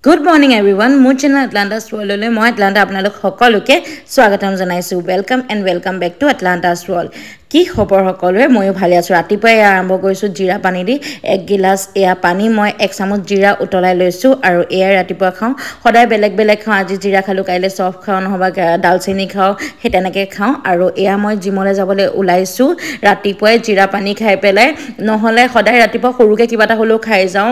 Good morning everyone. মোৰ channel Atlantis World লৈ মই Atlanta আপোনালোক সকলোকে স্বাগতম জনাইছো. Welcome and welcome back to Atlantis World. কি খবৰ সকলোৰে ময়ো ভালে আছো ৰাতিপুৱাই আৰম্ভ কৰিছো জিৰা পানী দি এক গিলাস এয়া পানী মই এক চামুচ জিৰা উতলাই লৈছো আৰু এয়া ৰাতিপুৱা খাও সদায় বেলেগ বেলেগ খাও আজি জিৰা খালো কাইলে সফ খাও নহবা ডালচেনি খাও হে তেনেকে খাও আৰু এয়া মই জিমলে যাবলৈ উলাইছো ৰাতিপুৱাই জিৰা পানী খাই পেলাই নহলে সদায় ৰাতিপুৱা সৰুকে কিবা এটা হলো খাই যাও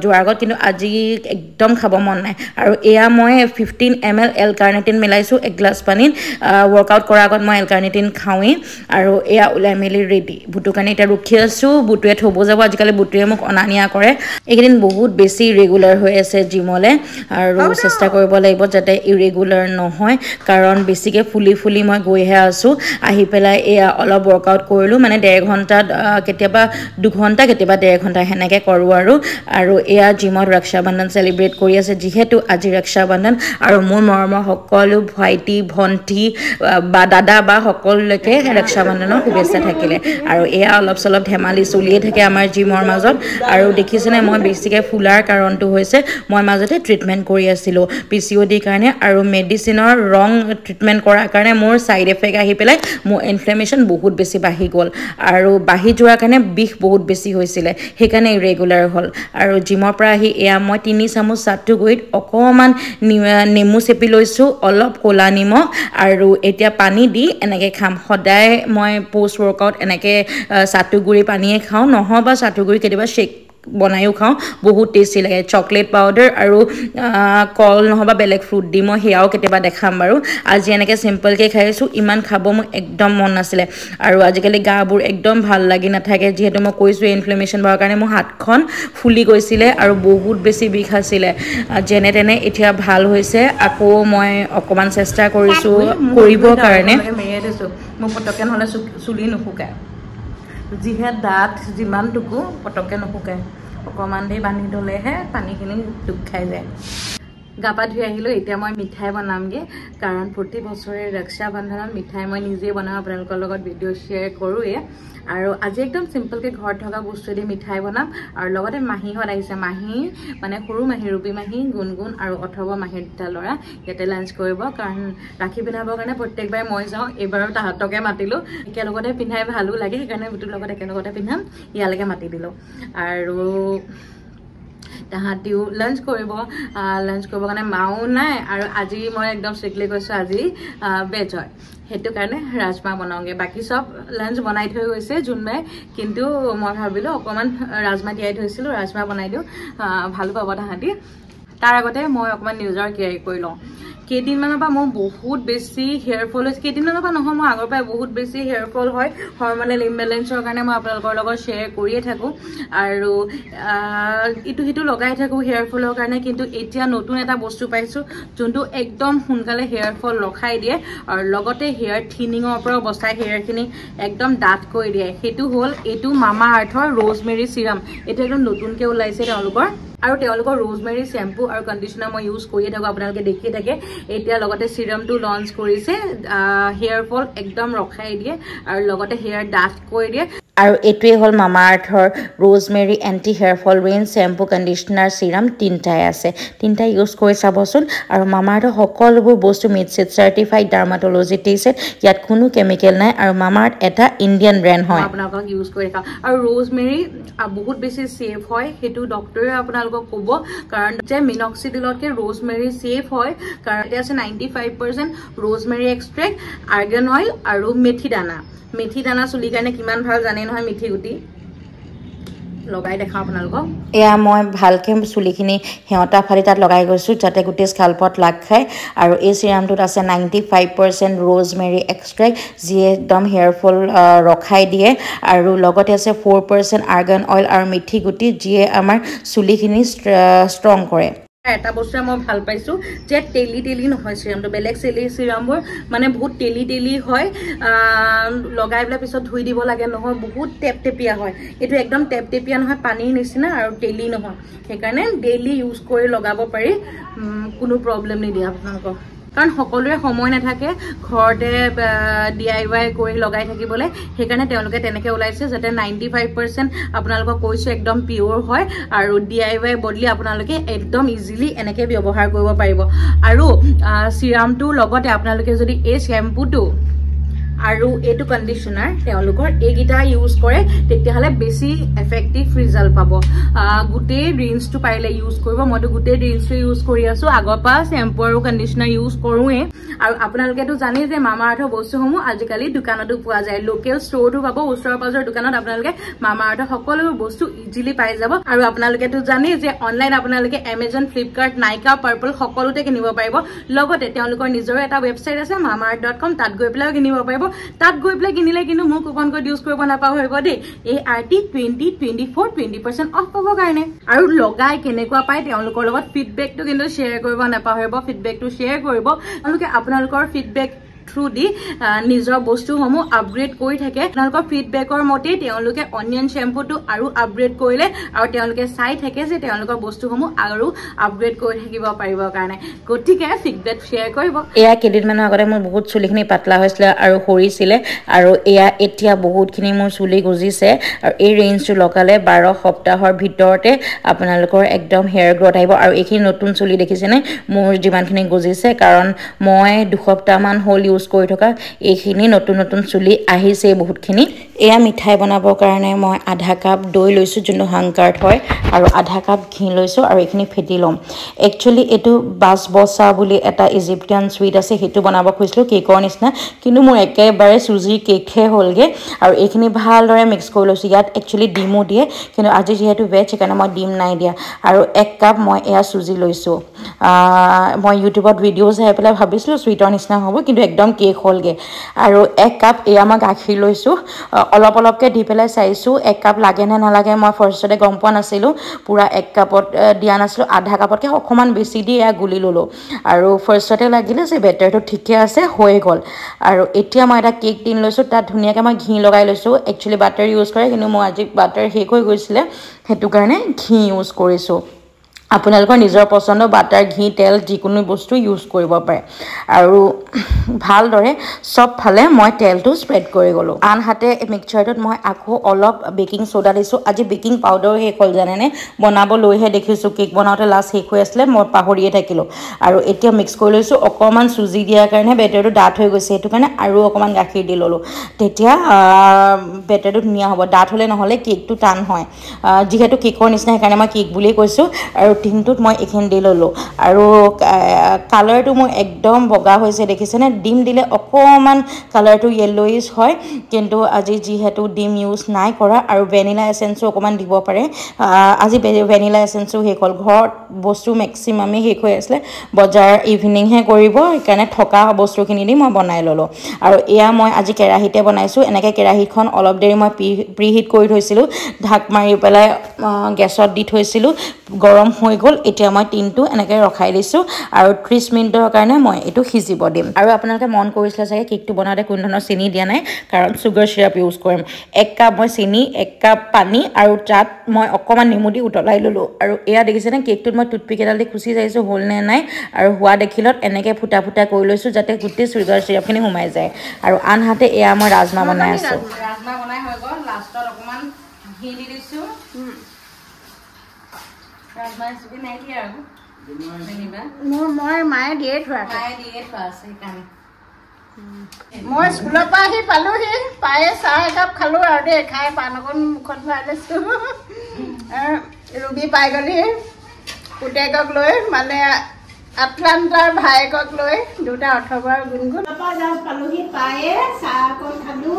যোৱাৰ আগত কিন্তু আজি একদম খাব মন নাই আৰু এয়া মই 15 ml L-carnitine মিলাইছো এক গ্লাস পানীত ওয়ার্কআউট কৰাৰ আগত মই L-carnitine খাওই আৰু এয়া উলাই মেলি ৰেডি বুটু কানে এটা ৰখি আছো বুটুৱে থব যাব আজিকালি বুটুৱে মোক অনানিয়া কৰে এইদিন বহুত বেছি ৰেগুলাৰ হৈ আছে জিমলে আৰু চেষ্টা কৰিব লাগিব যাতে ইৰেগুলাৰ নহয় কাৰণ বেছিকে ফুলি মই গৈহে আছো আহি পেলাই এয়া অলপ ওয়াৰ্কআউট কৰিলো মানে 1.5 ঘন্টা কেতিয়াবা 2 ঘন্টা কেতিয়াবা 1.5 ঘন্টা হেনেকে কৰো আৰু এয়া জিমত ৰক্ষা বন্ধন সেলিব্ৰেট কৰি আছে যেহেতু আজি ৰক্ষা বন্ধন আৰু মোৰ মৰমৰ সকলো ভাইটি ভন্টি বা দাদা বা সকলোকে ৰক্ষা বন্ধনৰ শুভেচ্ছা থাকিলে আৰু এয়া অলপ সলপ ধেমালি চলিয়ে থাকে আমাৰ জিমৰ মাজত আৰু দেখিছেনে মই বেছিকে ফুলাৰ কাৰণটো হৈছে মই মাজতে ট্ৰিটমেন্ট কৰি আছিলো পিচিওডি কাৰণে আৰু মেডিচিনৰ ৰং ট্ৰিটমেন্ট কৰাৰ কাৰণে মোৰ সাইড এফেক্ট আহি পেলাই মোৰ ইনফ্লেমেশন বহুত বেছি বাঢ়ি গল আৰু বাঢ়ি যোৱাৰ কাৰণে বিষ বহুত বেছি হৈছিল হেকাৰণে ইৰেগুলাৰ হল আৰু জিমৰ পৰা আহি এয়া মই 3 চামুচ সাতু গুইত অকমান নেমু চেপি লৈছো অলপ কোলা নিমখ আৰু এতিয়া পানী দি এনেকে খাম সদায় মই পোষ্ট ওয়াৰ্কআউট এনেকে সাতু গুৰি পানীয়ে খাও নহবা সাতু গুৰি কেতিয়াবা শেক বনায়ো খাও বহুত টেস্টি লাগে চকলেট পাউডাৰ আৰু কল নহবা বেলেগ ফ্ৰুট দি মই হেয়াও কেতিয়াবা দেখাম বাৰু আজি এনেকে সিম্পল কে খাইছো ইমান খাব মই একদম মন নাছিলে আৰু আজিকালি গাবোৰ একদম ভাল লাগি নাথাকে যেহেতু মই কৈছো ইনফ্লেমেশন হোৱাৰ কাৰণে মোৰ হাতখন ফুলি গৈছিলে আৰু বহুত বেছি বিষ আছিল যেনে তেনে এতিয়া ভাল হৈছে আকৌ মই অকমান চেষ্টা কৰিছো কৰিবৰ কাৰণে মেৰিয়াই দিছো মই পটকে নহলে চুলি নুশুকায় জিহে দাঁত যিমান টুকু পটকে নুশুকায় অকমান দেই বান্ধি থলেহে পানীখিনি টুক খাই যায় গাপা ধুই আহিলো এতিয়া মই মিঠাই বনামগে কাৰণ প্ৰতি বছৰে ৰক্ষা বন্ধনত মিঠাই মই নিজে বনাও আপোনালোকৰ লগত ভিডিও শেয়াৰ কৰোৱে আৰু আজি একদম সিম্পল কে ঘৰ থকা বস্তু দি মিঠাই বনাম আৰু লগতে মাহী হত আহিছে মাহী মানে সৰু মাহী ৰূপী মাহী গুণগুণ আৰু অথবা মাহীৰ দুটা লৰা ইয়াতে লাঞ্চ কৰিব কাৰণ ৰাখি পিন্ধাবৰ কাৰণে প্ৰত্যেকবাৰ মই যাও এবাৰ তাহাতকে মাতিলো একেলগতে পিন্ধাই ভালো লাগে সেইকাৰণে বুটুৰ লগত একেলগতে পিন্ধাম ইয়ালৈকে মাতি দিলো আৰু তাহাতিও লাঞ্চ কৰিব কাৰণে মাও নাই আৰু আজি মই একদম স্ট্ৰিক্টলি কৈছো আজি ভেজ হয় হেতু কাৰণে ৰাজমা বনাওগে বাকি সব লাঞ্চ বনাই থৈ গৈছে জুনবাই কিন্তু মই ভাবিলো অকমান ৰাজমা তিয়াই থৈছিলো ৰাজমা বনাই দিও ভাল পাব তাহাতি তাৰ আগতে মই অকমান নিউজৰ কেয়াৰ কৰি লওঁ কেদিনমানৰ পৰা মোৰ বহুত বেছি হেয়াৰ ফল হৈছে কেদিনমানৰ পৰা নহয় মই আগৰ পৰা বহুত বেছি হেয়াৰ ফল হয় হৰমনেল ইমবেলেন্সৰ কাৰণে মই আপোনালোকৰ লগত শেয়াৰ কৰিয়ে থাকো আৰু ইটো হিটো লগাই থাকো হেয়াৰ ফলৰ কাৰণে কিন্তু এতিয়া নতুন এটা বস্তু পাইছো যোনটো একদম সোনকালে হেয়াৰ ফল ৰখাই দিয়ে আৰু লগতে হেয়াৰ থিনিঙৰ পৰা বচাই হেয়াৰখিনি একদম ডাঠ কৰি দিয়ে হেতু হল এটো মামা আৰ্থৰ ৰ'জমেৰী সিৰাম এটা একদম নতুনকে ওলাইছে তেওঁলোকৰ আৰু তেওঁলোকৰ ৰ'জমেৰী শ্যাম্পু আৰু কন্ডিশনাৰ মই ইউজ কৰি থাকো আপোনালোকে দেখি থাকে এতিয়া লগতে সিৰামটো লঞ্চ কৰিছে হেয়াৰ ফল একদম ৰখাই দিয়ে আৰু লগতে হেয়াৰ ডাঠ কৰি দিয়ে আৰু এটোৱে হল মামা আৰ্থৰ rosemary anti hair fall rain shampoo কন্ডিশনাৰ সিৰাম তিনটাই আছে তিনটা ইউজ কৰি চাবচোন আৰু মামা আৰ্থৰ সকলোবোৰ বস্তু মিডছেট সাৰ্টিফাইড ডাৰ্মাটলজি টেস্টেড ইয়াত কোনো কেমিকেল নাই আৰু মামা আৰ্থ এটা ইণ্ডিয়ান ব্ৰ্যান্ড হয় আপোনালোকক ইউজ কৰি খাও আৰু ৰ'জমেৰী বহুত বেছি সেফ হয় হেতু ডক্টৰে আপোনালোকক ক'ব কাৰণ যে মিনক্সিডিলতকে ৰ'জমেৰী সেফ হয় কাৰণ এটা আছে 95% ৰ'জমেৰী এক্সট্ৰেক্ট আৰ্গান অইল আৰু মেথি দানা চুলি কাৰণে কিমান ভাল জানে নহয় মিঠি গুটি লগাই দেখাও আপোনালোকক এয়া মই ভালকে চুলিখিনি হেওটা ফালি তাত লগাই গৈছো যাতে গুটি স্কাল্পত লাগ খায় আৰু এই সিৰামটোত আছে 95% ৰ'জমেৰী এক্সট্ৰেক্ট যি একদম হেয়াৰ ফল ৰখাই দিয়ে আৰু লগতে আছে 4% আৰ্গান অইল আৰু মিঠি গুটি যিয়ে আমাৰ চুলিখিনি ষ্ট্ৰং কৰে এটা বস্তু মই ভাল পাইছো যে তেলি নহয় সিৰামটো বেলেগ সিৰামবোৰ মানে বহুত তেলি হয় লগাই বলা পিছত ধুই দিব লাগে নহয় বহুত টেপটেপিয়া হয় এটো একদম টেপটেপিয়া নহয় পানীৰ নিচিনা আৰু তেলি নহয় সেইকাৰণে ডেইলি ইউজ কৰি লগাব পাৰি কোনো প্ৰবলেম নিদিয়ে আপোনালোকক কাৰণ সকলোৰে সময় নাথাকে ঘৰতে DIY কৰি লগাই থাকিবলৈ সেইকাৰণে তেওঁলোকে তেনেকৈ ওলাইছে যাতে 95% আপোনালোকক কৈছো একদম পিওৰ হয় আৰু DIY বদলি আপোনালোকে একদম ইজিলি এনেকৈ ব্যৱহাৰ কৰিব পাৰিব আৰু সিৰামটোৰ লগতে আপোনালোকে যদি এই শ্যাম্পুটো আৰু এটো কন্ডিশনাৰ তেওঁলোকৰ এইগিটা ইউজ কৰে তেতিয়াহলে বেছি এফেক্টিভ ৰিজাল্ট পাব গুটে ৰিন্সটো পাইলে ইউজ কৰিব মইতো গুটে ৰিন্সটো ইউজ কৰি আছো আগৰ পা শ্যাম্পু আৰু কন্ডিশনাৰ ইউজ কৰোৱে আৰু আপোনালোকেতো জানি যে মামা আৰ্থৰ বস্তুসমূহ আজিকালি দোকানতো পোৱা যায় লোকেল ষ্টৰটো পাব ওচৰৰ পাজৰ দোকানত আপোনালোকে মামা আৰ্থৰ সকলো বস্তু ইজিলি পাই যাব আৰু আপোনালোকেতো জানি যে অনলাইন আপোনালোকে Amazon Flipkart Nykaa Purple সকলোতে কিনিব পাৰিব লগতে তেওঁলোকৰ নিজৰ এটা ওয়েবসাইট আছে mamaearth.com তাত গৈ পেলাই কিনিব পাৰিব তাত গৈ পেলাই কিনিলে কিন্তু মোৰ কুপন কোড ইউজ কৰিব নাপাহৰিব দেই ART 2024 20% অফ পাব কাৰণে আৰু লগাই কেনেকুৱা পায় তেওঁলোকৰ লগত ফিডবেকটো কিন্তু শেয়াৰ কৰিব নাপাহৰিব ফিডবেকটো শেয়াৰ কৰিব তেওঁলোকে আপোনালোকৰ ফিডবেক through di নিজৰ বস্তুসমূহ আপগ্ৰেড কৰি থাকে আপোনালোকৰ ফিডবেকৰ মতে তেওঁলোকে অনিয়ন শ্যাম্পু টো আৰু আপগ্ৰেড কৰিলে আৰু তেওঁলোকে চাই থাকে যে তেওঁলোকৰ বস্তুসমূহ আৰু আপগ্ৰেড কৰি থাকিব পাৰিব কাৰণে গতিকে ফিডবেক শেয়াৰ কৰিব এয়া কেদিনমানৰ আগতে মোৰ বহুত চুলিখিনি পাতলা হৈছিল আৰু হৰিছিলে আৰু এয়া এতিয়া বহুতখিনি মোৰ চুলি গজিছে আৰু এই ৰেঞ্জটো লগালে 12 সপ্তাহৰ ভিতৰতে আপোনালোকৰ একদম হেয়াৰ গ্ৰোথ আহিব আৰু এইখিনি নতুন চুলি দেখিছেনে মোৰ যিমানখিনি গজিছে কাৰণ মই 2 সপ্তাহ মান হল ইউজ কৰি থকা এইখিনি নতুন নতুন চুলি আহিছে বহুতখিনি এয়া মিঠাই বনাবৰ কাৰণে মই আধা কাপ দৈ লৈছো যোনটো হাংকাৰ্ট হয় আৰু আধা কাপ ঘি লৈছো আৰু এইখিনি ফেটি লম একচুয়ালি এটো বাসবসা বুলি এটা ইজিপ্টিয়ান সুইট আছে হেতু বনাব খুজিলো কেকৰ নিচিনা কিন্তু মোৰ একেবাৰে সুজি কেকহে হলগে আৰু এইখিনি ভালদৰে মিক্স কৰি লৈছো ইয়াত একচুয়ালি ডিমো দিয়ে কিন্তু আজি যেহেতু ভেজ সেইকাৰণে মই ডিম নাই দিয়া আৰু 1 কাপ মই এয়া সুজি লৈছো মই ইউটিউবত ভিডিঅ' চাই পেলাই ভাবিছিলো সুইটৰ নিচিনা হ'ব কিন্তু একদম কেক হলগে আৰু 1 কাপ এয়া মই গাখীৰ লৈছো অলপ অলপকে দি পেলাই চাইছো 1 কাপ লাগে না নালাগে মই ফাৰ্ষ্টতে গম পোৱা নাছিলো পুৰা 1 কাপত দিয়া নাছিলো আধা কাপতকে অকমান বেছি দি এয়া গুলি ললো আৰু ফাৰ্ষ্টতে লাগিলে যে বেটাৰটো ঠিকে আছে হৈ গল আৰু এতিয়া মই এটা কেক টিন লৈছো তাত ধুনিয়াকে মই ঘি লগাই লৈছো একচুয়ালি বাটাৰ ইউজ কৰে কিন্তু মই আজি বাটাৰ শেষ হৈ গৈছিলে হেতু কাৰণে ঘি ইউজ কৰিছো আপোনালোকৰ নিজৰ পছন্দ বাটাৰ ঘি তেল যিকোনো বস্তু ইউজ কৰিব পাৰে আৰু ভালদৰে সব ফালে মই তেলটো স্প্ৰেড কৰি গলো আনহাতে মিক্সচাৰটোত মই আকৌ অলপ বেকিং সোডা দিছো আজি বেকিং পাউডাৰ হে কল জানেনে বনাব লৈহে দেখিছো কেক বনাওতে লাষ্ট শেষ হৈ আছিল মই পাহৰিয়ে থাকিলো আৰু এতিয়া মিক্স কৰি লৈছো অকমান সুজি দিয়াৰ কাৰণে বেটাৰটো ডাঠ হৈ গৈছে হেতু কাৰণে আৰু অকমান গাখীৰ দি ললো তেতিয়া বেটাৰটো ধুনিয়া হ'ব ডাঠ হলে নহলে কেকটো টান হয় যিহেতু কেকৰ নিচিনা কাৰণে মই কেক বুলি কৈছো আৰু টিনটোত মই এখিনি দি ললো আৰু কালাৰটো মোৰ একদম বগা হৈছে দেখিছেনে ডিম দিলে অকমান কালাৰটো ইয়েলোইশ হয় কিন্তু আজি যেহেতু ডিম ইউজ নাই কৰা আৰু ভ্যানিলা এসেন্সও অকমান দিব পাৰে আজি ভ্যানিলা এসেন্সও হে কল ঘৰত বস্তু ম্যাক্সিমামে শেষ হৈ আছে বজাৰ ইভিনিং হে কৰিব কাৰণে থকা বস্তুখিনি দি মই বনাই ললো আৰু এয়া মই আজি কেৰাহিতে বনাইছো এনেকৈ কেৰাহিখন অলপ দেৰি মই প্ৰিহিট কৰি থৈছিলো ঢাক মাৰি পেলাই গেছত দি থৈছিলো গৰম হৈ গল এতিয়া মই টিনটো এনেকৈ ৰখাই দিছো আৰু 30 মিনিটৰ কাৰণে মই এটো সিজিব দিম আৰু আপোনালোকে মন কৰিছিল চাগে কেকটো বনাওতে কোন ধৰণৰ চেনি দিয়া নাই কাৰণ সুগাৰ সিৰাপ ইউজ কৰিম 1 কাপ মই চেনি 1 কাপ পানী আৰু তাত মই অকমান নেমু দি উতলাই ললো আৰু এয়া দেখিছেনে কেকটোত মই টুথপিক এডাল দি খুচি যাইছো হল নে নাই আৰু হোৱা দেখিলত এনেকৈ ফুটা ফুটা কৰি লৈছো যাতে গুটি সুগাৰ সিৰাপখিনি সোমাই যায় আৰু আনহাতে এয়া মই ৰাজমা বনাই আছো ৰাজমা বনাই হৈ গল লাষ্টত অকমান ঘি দি দিছো ৰাজমা ৰেচিপি নাই দিয়া আৰু মই মায়ে দিয়ে থোৱা আছে কাম মই স্কুলৰ পৰা আহি পালোহি পায়ে চাহ একাপ খালো আৰু দে খাই পান অকণ মুখত ভৰাই লৈছো ৰুবি পাই গলি পুতেকক লৈ মানে আটলান্টাৰ ভায়েকক লৈ দুটা 18 বাৰ গুণগুণ পালোহি পায়ে চাহ অকণ খালো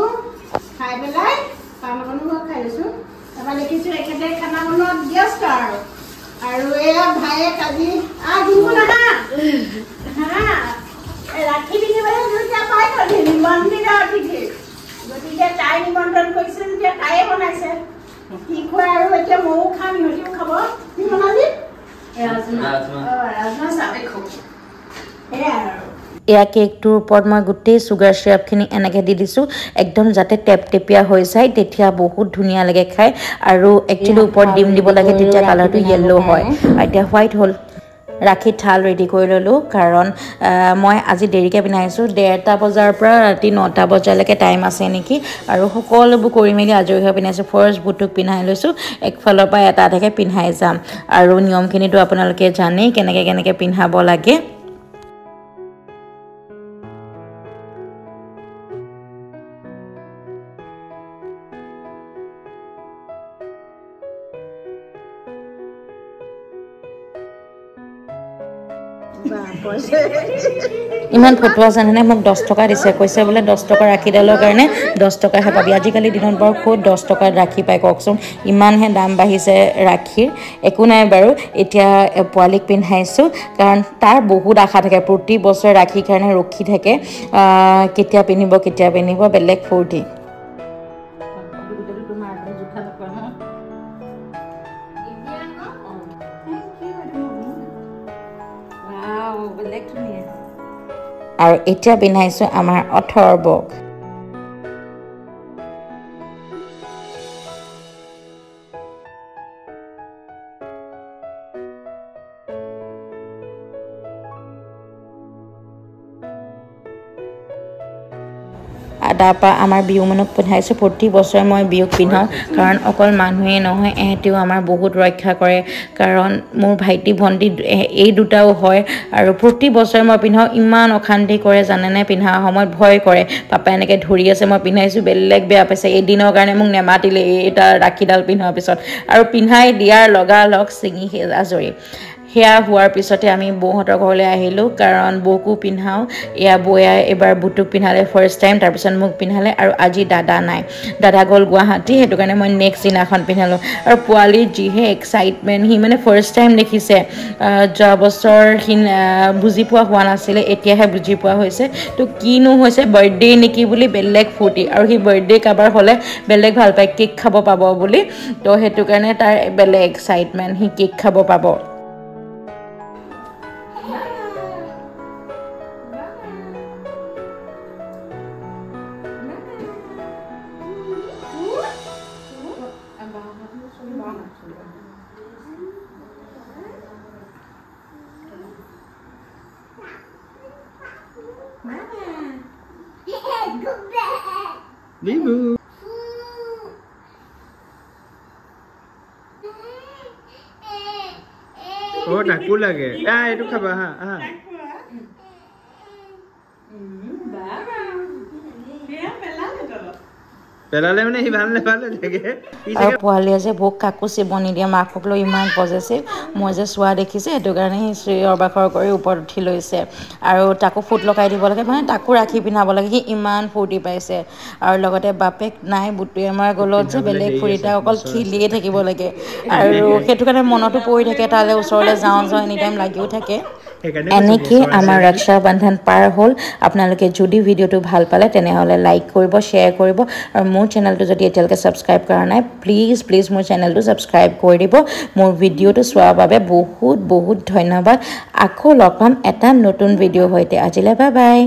খাই পেলাই পান অকণ খাই লৈছো তাৰপৰা দেখিছো একেতে খানা বনোৱাত ব্যস্ত আৰু এয়া ভায়ে কাজি আহিব না ৰাখি পিনিবলৈ দুটা পাই গলি নিমন্ত্ৰণ অতিথি গতিকে তাই নিমন্ত্ৰণ কৰিছিল যে তাইয়ে বনাইছে কি খুৱাই আৰু এতিয়া ময়ো খাম সিহঁতিও খাব কি বনালি ৰাজমা চাবে খাব এয়া কেকটোৰ ওপৰত মই গোটেই সুগাৰ সিৰাপখিনি এনেকৈ দি দিছো একদম যাতে টেপটেপিয়া হৈ যায় তেতিয়া বহুত ধুনীয়া লাগে খাই আৰু একচুয়ালি ওপৰত ডিম দিব লাগে তেতিয়া কালাৰটো ইয়েলো হয় এতিয়া হোৱাইট হল ৰাখি ঠাল ৰেডি কৰি ল'লোঁ কাৰণ মই আজি দেৰিকৈ পিন্ধাইছোঁ 1:30 বজাৰ পৰা ৰাতি 9টা বজালৈকে টাইম আছে নেকি আৰু সকলোবোৰ কৰি মেলি আজৰি হৈ পিন্ধাইছোঁ ফাৰ্ষ্ট বুটুক পিন্ধাই লৈছোঁ একফালৰ পৰা এটা এটাকৈ পিন্ধাই যাম আৰু নিয়মখিনিতো আপোনালোকে জানেই কেনেকৈ পিন্ধাব লাগে ইমান ফটোৱা জানেনে মোক 10 টকা দিছে কৈছে বোলে 10 টকা ৰাখিডালৰ কাৰণে 10 টকাহে পাবি আজিকালি দিনত বাৰু ক'ত 10 টকাত ৰাখি পায় কওকচোন ইমানহে দাম বাঢ়িছে ৰাখিৰ একো নাই বাৰু এতিয়া পোৱালিক পিন্ধাইছোঁ কাৰণ তাৰ বহুত আশা থাকে প্ৰতি বছৰ ৰাখিৰ কাৰণে ৰখি থাকে কেতিয়া পিন্ধিব বেলেগ ফূৰ্তি আৰু এতিয়া পিন্ধাইছোঁ আমাৰ 18 বক তাৰপৰা আমাৰ বিহুমনুক পিন্ধাইছোঁ প্ৰতি বছৰে মই বিহুক পিন্ধাওঁ কাৰণ অকল মানুহেই নহয় এহেঁতিও আমাৰ বহুত ৰক্ষা কৰে কাৰণ মোৰ ভাইটি ভণ্টি এই দুটাও হয় আৰু প্ৰতি বছৰে মই পিন্ধাওঁ ইমান অশান্তি কৰে জানেনে পিন্ধা সময়ত ভয় কৰে পাপাই এনেকৈ ধৰি আছে মই পিন্ধাইছোঁ বেলেগ বেয়া পাইছে এদিনৰ কাৰণে মোক নেমাতিলে এটা ৰাখিডাল পিন্ধাৰ পিছত আৰু পিন্ধাই দিয়াৰ লগালগ ছিঙি আজৰি সেয়া হোৱাৰ পিছতে আমি বৌহঁতৰ ঘৰলৈ আহিলোঁ কাৰণ বৌকো পিন্ধাওঁ এয়া বৌয়ে এবাৰ বুটুক পিন্ধালে ফাৰ্ষ্ট টাইম তাৰপিছত মোক পিন্ধালে আৰু আজি দাদা নাই দাদা গ'ল গুৱাহাটী সেইটো কাৰণে মই নেক্সট দিনাখন পিন্ধালোঁ আৰু পোৱালিৰ যিহে এক্সাইটমেণ্ট সি মানে ফাৰ্ষ্ট টাইম দেখিছে যোৱা বছৰ সি বুজি পোৱা হোৱা নাছিলে এতিয়াহে বুজি পোৱা হৈছে তো কিনো হৈছে বাৰ্থডে নেকি বুলি বেলেগ ফূৰ্তি আৰু সি বাৰ্থডে কাৰোবাৰ হ'লে বেলেগ ভাল পায় কেক খাব পাব বুলি তো সেইটো কাৰণে তাৰ বেলেগ এক্সাইটমেণ্ট সি কেক খাব পাব Bibu. Oh, naku lagi. Itu khabar ha. পেলালে মানে হি ভাল নাপালে থাকে আৰু পোৱালিয়ে যে ভোক কাকো চিব নিদিয়ে মাকক লৈ ইমান পজেচিভ মই যে চোৱা দেখিছে সেইটো কাৰণে সি চিঞৰ বাখৰ কৰি ওপৰত উঠি লৈছে আৰু তাকো ফুট লগাই দিব লাগে মানে তাকো ৰাখি পিন্ধাব লাগে সি ইমান ফূৰ্তি পাইছে আৰু লগতে বাপেক নাই বুটুৱে আমাৰ গলত যে বেলেগ ফূৰ্তি অকল খিলিয়ে থাকিব লাগে আৰু সেইটো কাৰণে মনতো পৰি থাকে তালৈ ওচৰলৈ যাওঁ এনি টাইম লাগিও থাকে এনেকৈ আমাৰ ৰক্ষা বন্ধন পাৰ হ'ল আপোনালোকে যদি ভিডিঅ'টো ভাল পালে তেনেহ'লে লাইক কৰিব শ্বেয়াৰ কৰিব আৰু মোৰ চেনেলটো যদি এতিয়ালৈকে ছাবস্ক্ৰাইব কৰা নাই প্লিজ মোৰ চেনেলটো ছাবস্ক্ৰাইব কৰি দিব মোৰ ভিডিঅ'টো চোৱাৰ বাবে বহুত ধন্যবাদ আকৌ লগ পাম এটা নতুন ভিডিঅ'ৰ সৈতে আজিলৈ বাই